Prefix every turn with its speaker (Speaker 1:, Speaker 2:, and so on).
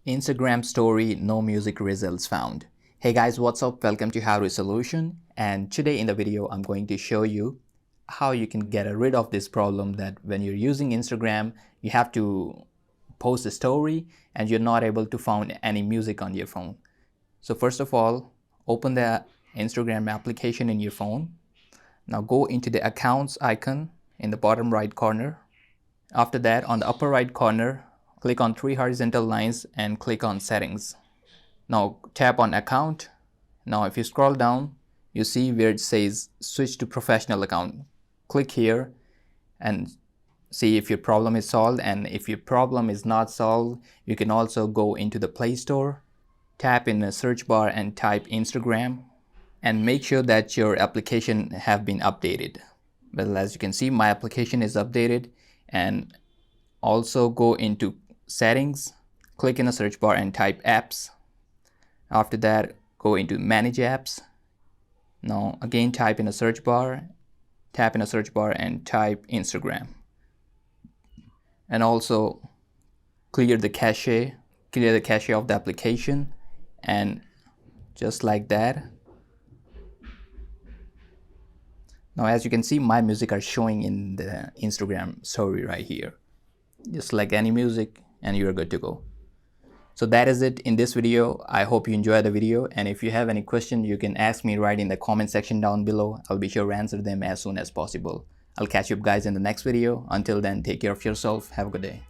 Speaker 1: Instagram story, no music results found. Hey guys, what's up? Welcome to How to Solution. And today in the video, I'm going to show you how you can get rid of this problem that when you're using Instagram, you have to post a story and you're not able to find any music on your phone. So first of all, open the Instagram application in your phone. Now go into the accounts icon in the bottom right corner. After that, on the upper right corner, click on three horizontal lines and click on settings. Now tap on account. Now if you scroll down, you see where it says switch to professional account. Click here and see if your problem is solved, and if your problem is not solved, you can also go into the Play Store, tap in the search bar and type Instagram, and make sure that your application have been updated. Well, as you can see, my application is updated. And also go into settings, click in the search bar and type apps. After that, go into manage apps. Now again, type in the search bar, tap in the search bar and type Instagram. And also clear the cache of the application, and just like that. Now as you can see, my music are showing in the Instagram story right here. Just like any music and you're good to go. So that is it in this video. I hope you enjoyed the video, and if you have any question, you can ask me right in the comment section down below. I'll be sure to answer them as soon as possible. I'll catch you guys in the next video. Until then, take care of yourself. Have a good day.